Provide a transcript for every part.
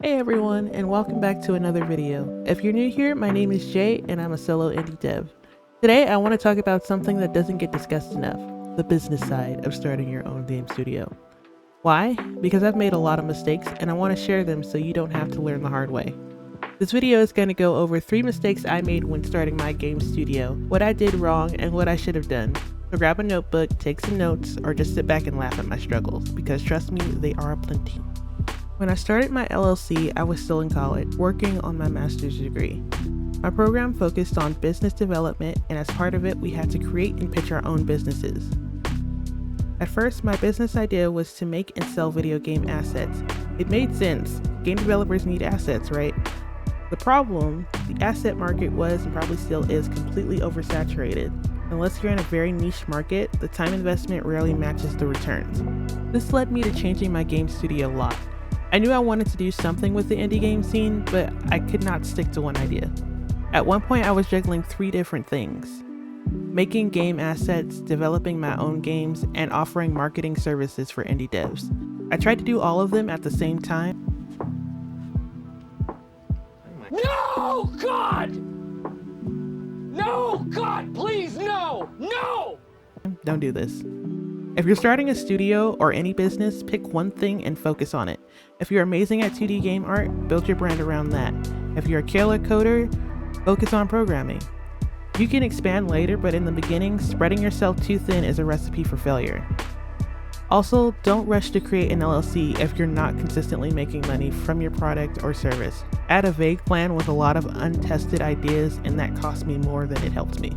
Hey everyone, and welcome back to another video. If you're new here, my name is Jay and I'm a solo indie dev. Today I want to talk about something that doesn't get discussed enough, the business side of starting your own game studio. Why? Because I've made a lot of mistakes and I want to share them so you don't have to learn the hard way. This video is going to go over 3 mistakes I made when starting my game studio, what I did wrong and what I should have done. So grab a notebook, take some notes, or just sit back and laugh at my struggles, because trust me, they are aplenty. When I started my LLC, I was still in college, working on my master's degree. My program focused on business development, and as part of it, we had to create and pitch our own businesses. At first, my business idea was to make and sell video game assets. It made sense. Game developers need assets, right? The problem, the asset market was and probably still is completely oversaturated. Unless you're in a very niche market, the time investment rarely matches the returns. This led me to changing my game studio a lot. I knew I wanted to do something with the indie game scene, but I could not stick to one idea. At one point, I was juggling 3 different things: making game assets, developing my own games, and offering marketing services for indie devs. I tried to do all of them at the same time. No, God! No, God, please, no! No! Don't do this. If you're starting a studio or any business, pick one thing and focus on it. If you're amazing at 2D game art, build your brand around that. If you're a killer coder, focus on programming. You can expand later, but in the beginning, spreading yourself too thin is a recipe for failure. Also, don't rush to create an LLC if you're not consistently making money from your product or service. Add a vague plan with a lot of untested ideas, and that cost me more than it helped me.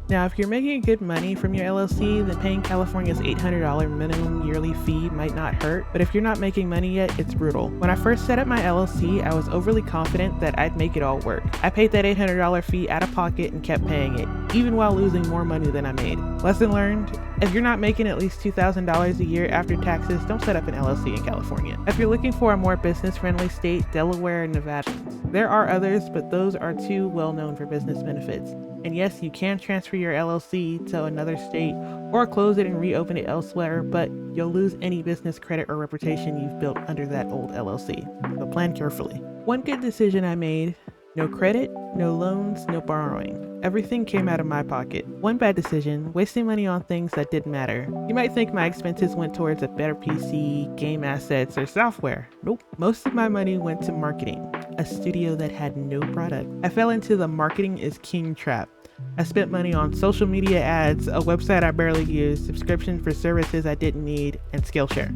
Now, if you're making good money from your LLC, then paying California's $800 minimum yearly fee might not hurt, but if you're not making money yet, it's brutal. When I first set up my LLC, I was overly confident that I'd make it all work. I paid that $800 fee out of pocket and kept paying it, even while losing more money than I made. Lesson learned: if you're not making at least $2,000 a year after taxes, don't set up an LLC in California. If you're looking for a more business-friendly state, Delaware and Nevada. There are others, but those are too well known for business benefits. And yes, you can transfer your LLC to another state or close it and reopen it elsewhere, but you'll lose any business credit or reputation you've built under that old LLC. So plan carefully. One good decision I made: no credit, no loans, no borrowing. Everything came out of my pocket. One bad decision: wasting money on things that didn't matter. You might think my expenses went towards a better PC, game assets, or software. Nope. Most of my money went to marketing, a studio that had no product. I fell into the marketing is king trap. I spent money on social media ads, a website I barely used, subscriptions for services I didn't need, and Skillshare.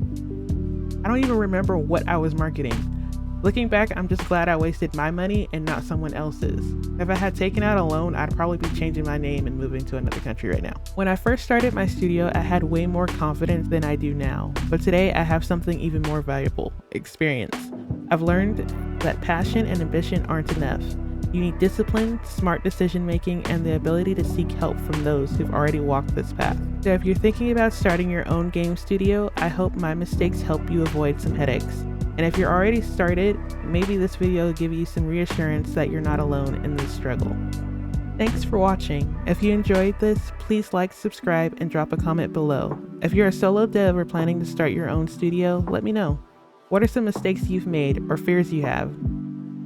I don't even remember what I was marketing. Looking back, I'm just glad I wasted my money and not someone else's. If I had taken out a loan, I'd probably be changing my name and moving to another country right now. When I first started my studio, I had way more confidence than I do now. But today, I have something even more valuable: experience. I've learned that passion and ambition aren't enough. You need discipline, smart decision making, and the ability to seek help from those who've already walked this path. So if you're thinking about starting your own game studio, I hope my mistakes help you avoid some headaches. And if you're already started, maybe this video will give you some reassurance that you're not alone in this struggle. Thanks for watching. If you enjoyed this, please like, subscribe, and drop a comment below. If you're a solo dev or planning to start your own studio, let me know. What are some mistakes you've made or fears you have?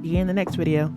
See you in the next video.